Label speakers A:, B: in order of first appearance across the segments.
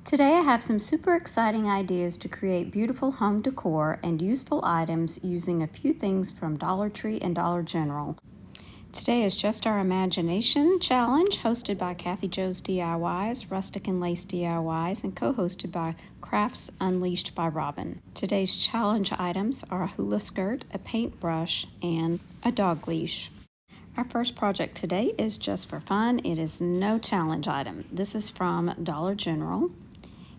A: Today I have some super exciting ideas to create beautiful home decor and useful items using a few things from Dollar Tree and Dollar General. Today is Just Our Imagination Challenge, hosted by Kathy Jo's DIYs, Rustic and Lace DIYs, and co-hosted by Crafts Unleashed by Robin. Today's challenge items are a hula skirt, a paintbrush, and a dog leash. Our first project today is just for fun. It is no challenge item. This is from Dollar General,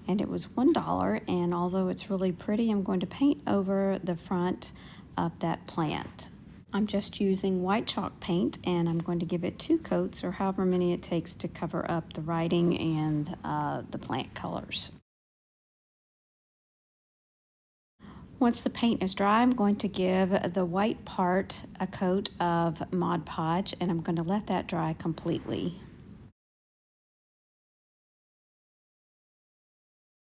A: and it was $1, and although it's really pretty, I'm going to paint over the front of that plant. I'm just using white chalk paint, and I'm going to give it 2 coats or however many it takes to cover up the writing and the plant colors. Once the paint is dry, I'm going to give the white part a coat of Mod Podge, and I'm going to let that dry completely.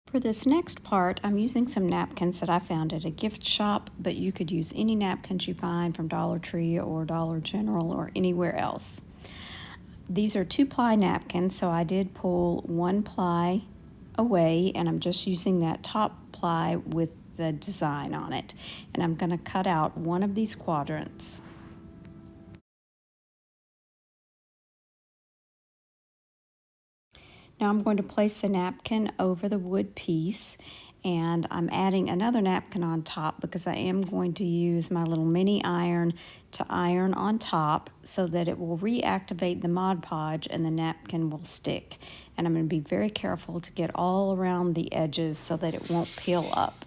A: For this next part, I'm using some napkins that I found at a gift shop, but you could use any napkins you find from Dollar Tree or Dollar General or anywhere else. These are 2-ply napkins, so I did pull 1 ply away, and I'm just using that top ply with the design on it. And I'm going to cut out one of these quadrants. Now I'm going to place the napkin over the wood piece, and I'm adding another napkin on top because I am going to use my little mini iron to iron on top so that it will reactivate the Mod Podge and the napkin will stick. And I'm going to be very careful to get all around the edges so that it won't peel up.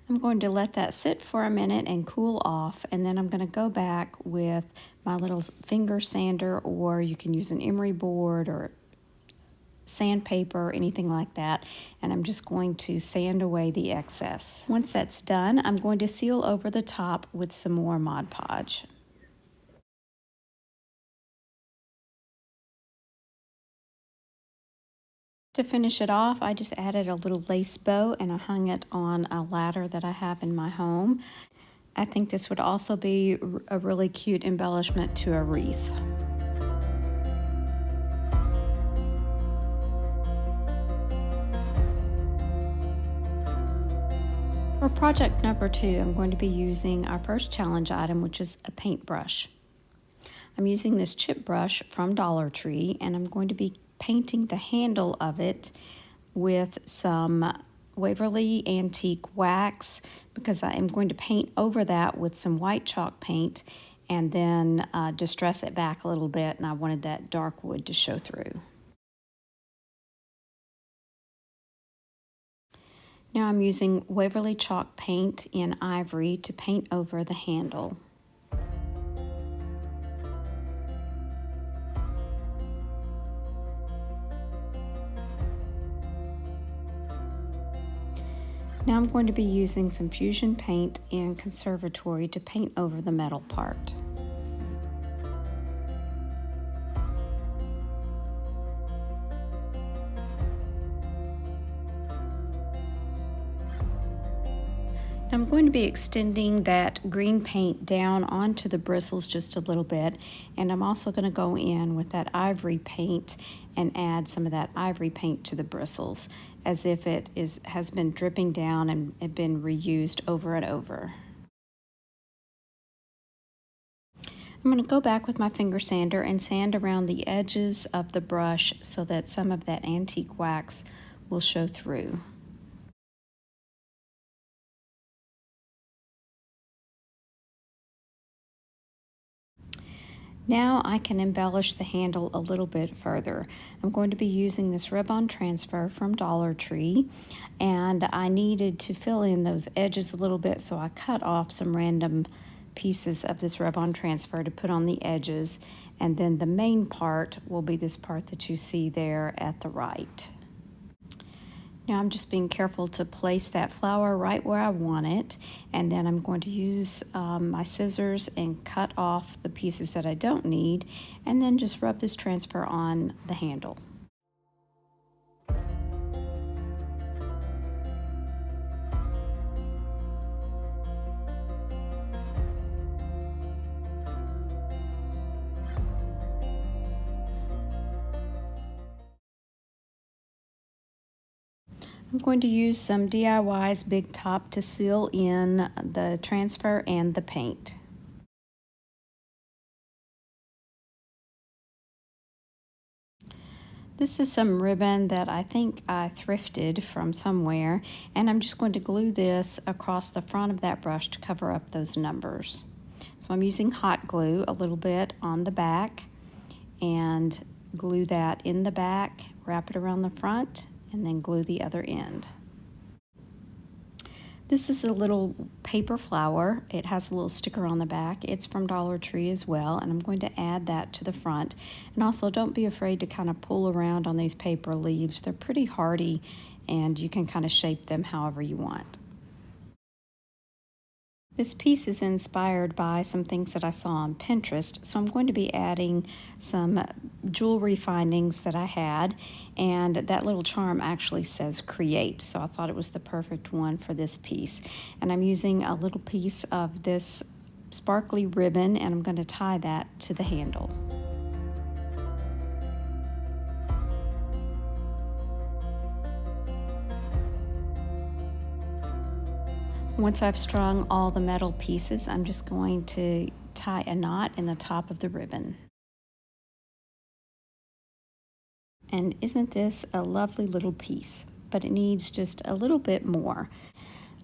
A: I'm going to let that sit for a minute and cool off, and then I'm going to go back with my little finger sander, or you can use an emery board or sandpaper or anything like that, and I'm just going to sand away the excess. Once that's done, I'm going to seal over the top with some more Mod Podge. To finish it off, I just added a little lace bow and I hung it on a ladder that I have in my home. I think this would also be a really cute embellishment to a wreath. For project number 2, I'm going to be using our first challenge item, which is a paintbrush. I'm using this chip brush from Dollar Tree, and I'm going to be painting the handle of it with some Waverly Antique wax because I am going to paint over that with some white chalk paint and then distress it back a little bit, and I wanted that dark wood to show through. Now I'm using Waverly chalk paint in ivory to paint over the handle. Now I'm going to be using some fusion paint in Conservatory to paint over the metal part. Now I'm going to be extending that green paint down onto the bristles just a little bit, and I'm also going to go in with that ivory paint and add some of that ivory paint to the bristles as if it has been dripping down and been reused over and over. I'm going to go back with my finger sander and sand around the edges of the brush so that some of that antique wax will show through. Now I can embellish the handle a little bit further. I'm going to be using this rib-on transfer from Dollar Tree, and I needed to fill in those edges a little bit, so I cut off some random pieces of this rib-on transfer to put on the edges, and then the main part will be this part that you see there at the right. Now I'm just being careful to place that flower right where I want it, and then I'm going to use my scissors and cut off the pieces that I don't need, and then just rub this transfer on the handle. I'm going to use some DIY's Big Top to seal in the transfer and the paint. This is some ribbon that I think I thrifted from somewhere, and I'm just going to glue this across the front of that brush to cover up those numbers. So I'm using hot glue a little bit on the back and glue that in the back, wrap it around the front, and then glue the other end. This is a little paper flower. It has a little sticker on the back. It's from Dollar Tree as well, and I'm going to add that to the front. And also, don't be afraid to kind of pull around on these paper leaves. They're pretty hardy, and you can kind of shape them however you want. This piece is inspired by some things that I saw on Pinterest, so I'm going to be adding some jewelry findings that I had, and that little charm actually says create, so I thought it was the perfect one for this piece. And I'm using a little piece of this sparkly ribbon, and I'm going to tie that to the handle. Once I've strung all the metal pieces, I'm just going to tie a knot in the top of the ribbon. And isn't this a lovely little piece? But it needs just a little bit more.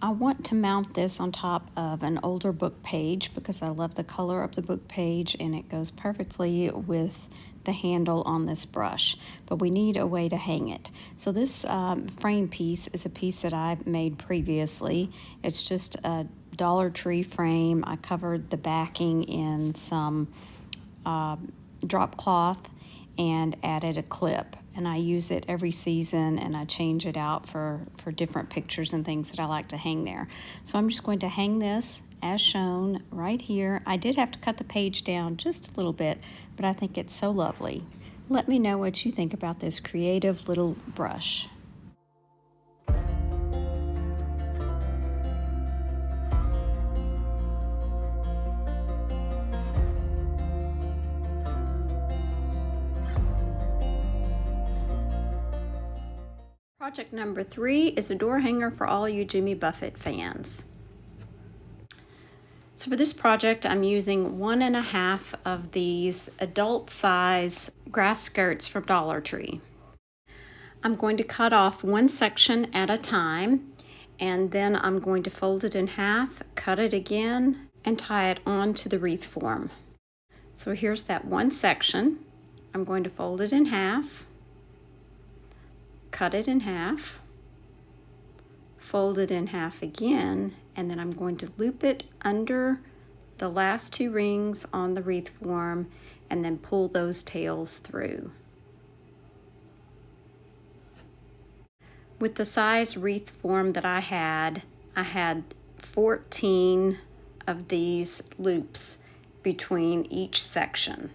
A: I want to mount this on top of an older book page because I love the color of the book page and it goes perfectly with the handle on this brush, but we need a way to hang it. So this frame piece is a piece that I made previously. It's just a Dollar Tree frame. I covered the backing in some drop cloth and added a clip. And I use it every season and I change it out for different pictures and things that I like to hang there. So I'm just going to hang this as shown right here. I did have to cut the page down just a little bit, but I think it's so lovely. Let me know what you think about this creative little brush. Project number 3 is a door hanger for all you Jimmy Buffett fans. So for this project, I'm using 1.5 of these adult size grass skirts from Dollar Tree. I'm going to cut off one section at a time, and then I'm going to fold it in half, cut it again, and tie it onto the wreath form. So here's that one section. I'm going to fold it in half, cut it in half, fold it in half again, and then I'm going to loop it under the last 2 rings on the wreath form and then pull those tails through. With the size wreath form that I had 14 of these loops between each section.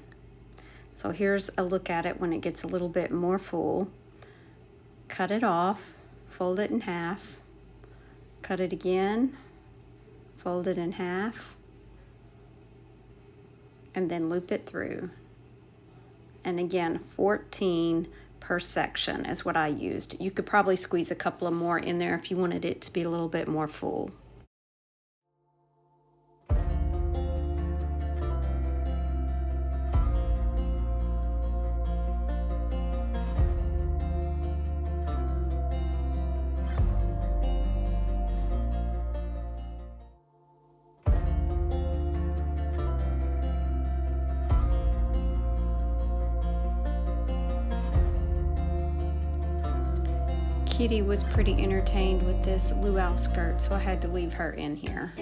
A: So here's a look at it when it gets a little bit more full. Cut it off, fold it in half, cut it again, fold it in half, and then loop it through. And again, 14 per section is what I used. You could probably squeeze a couple of more in there if you wanted it to be a little bit more full. Kitty was pretty entertained with this luau skirt, so I had to leave her in here.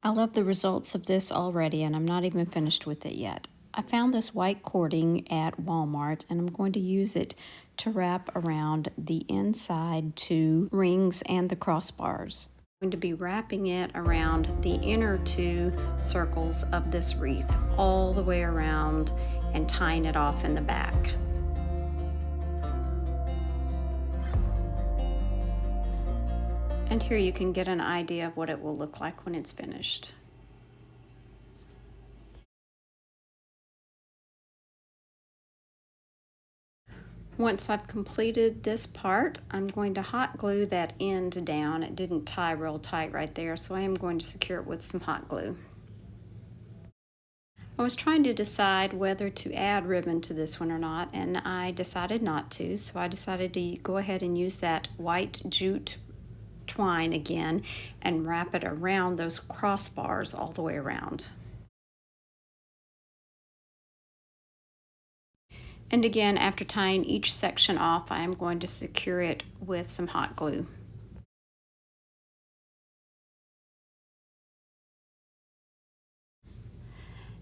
A: I love the results of this already, and I'm not even finished with it yet. I found this white cording at Walmart, and I'm going to use it to wrap around the inside 2 rings and the crossbars. I'm going to be wrapping it around the inner 2 circles of this wreath all the way around and tying it off in the back. And here you can get an idea of what it will look like when it's finished. Once I've completed this part, I'm going to hot glue that end down. It didn't tie real tight right there, so I am going to secure it with some hot glue. I was trying to decide whether to add ribbon to this one or not, and I decided not to, so I decided to go ahead and use that white jute twine again and wrap it around those crossbars all the way around. And again, after tying each section off, I am going to secure it with some hot glue.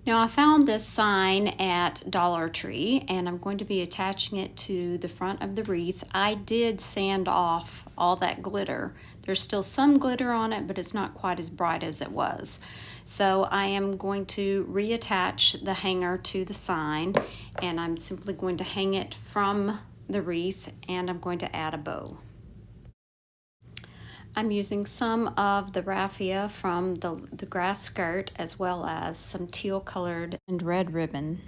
A: Now I found this sign at Dollar Tree and I'm going to be attaching it to the front of the wreath. I did sand off all that glitter. There's still some glitter on it, but it's not quite as bright as it was. So I am going to reattach the hanger to the sign, and I'm simply going to hang it from the wreath, and I'm going to add a bow. I'm using some of the raffia from the grass skirt, as well as some teal colored and red ribbon.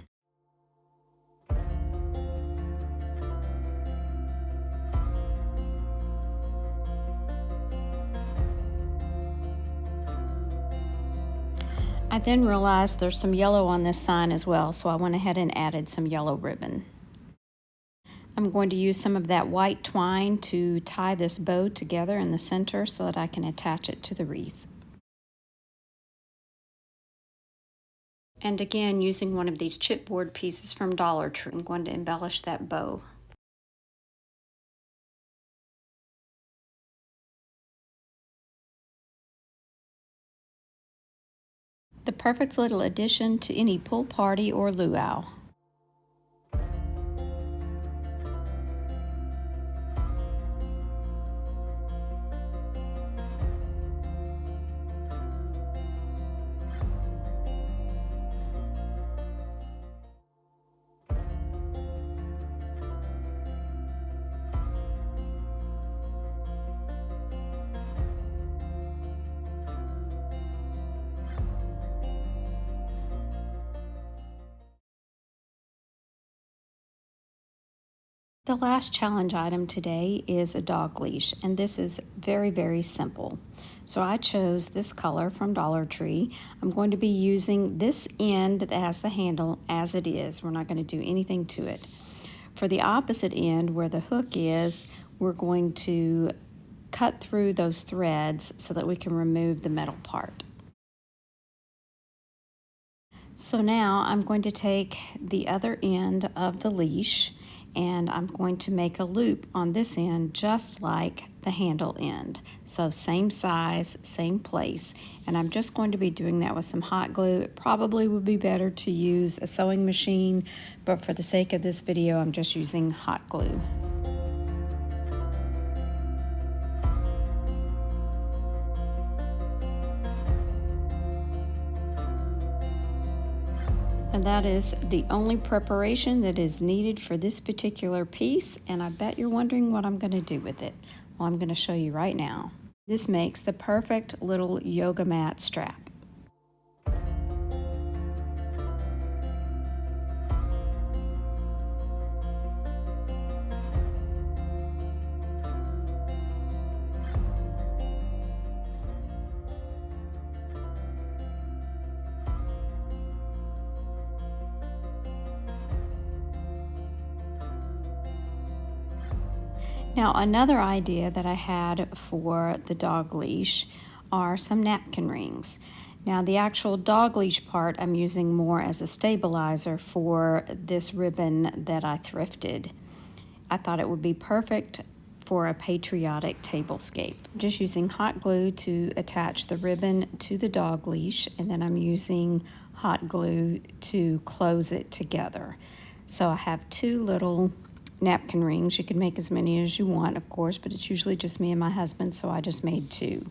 A: I then realized there's some yellow on this sign as well, so I went ahead and added some yellow ribbon. I'm going to use some of that white twine to tie this bow together in the center so that I can attach it to the wreath. And again, using one of these chipboard pieces from Dollar Tree, I'm going to embellish that bow. The perfect little addition to any pool party or luau. The last challenge item today is a dog leash, and this is very, very simple. So I chose this color from Dollar Tree. I'm going to be using this end that has the handle as it is. We're not going to do anything to it. For the opposite end, where the hook is, we're going to cut through those threads so that we can remove the metal part. So now I'm going to take the other end of the leash and I'm going to make a loop on this end just like the handle end. So same size, same place, and I'm just going to be doing that with some hot glue. It probably would be better to use a sewing machine, but for the sake of this video, I'm just using hot glue. And that is the only preparation that is needed for this particular piece, and I bet you're wondering what I'm going to do with it. Well, I'm going to show you right now. This makes the perfect little yoga mat strap. Now, another idea that I had for the dog leash are some napkin rings. Now, the actual dog leash part I'm using more as a stabilizer for this ribbon that I thrifted. I thought it would be perfect for a patriotic tablescape. I'm just using hot glue to attach the ribbon to the dog leash, and then I'm using hot glue to close it together. So I have two little napkin rings. You can make as many as you want, of course, but it's usually just me and my husband, so I just made two.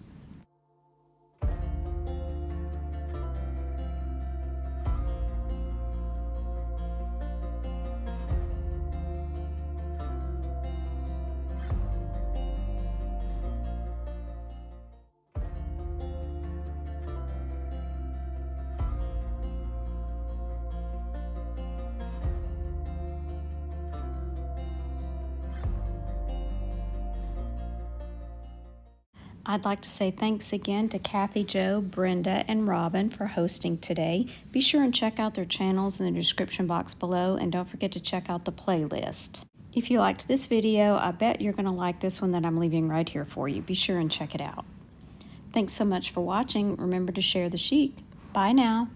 A: I'd like to say thanks again to Kathy, Joe, Brenda, and Robin for hosting today. Be sure and check out their channels in the description box below, and don't forget to check out the playlist. If you liked this video, I bet you're going to like this one that I'm leaving right here for you. Be sure and check it out. Thanks so much for watching. Remember to share the chic. Bye now.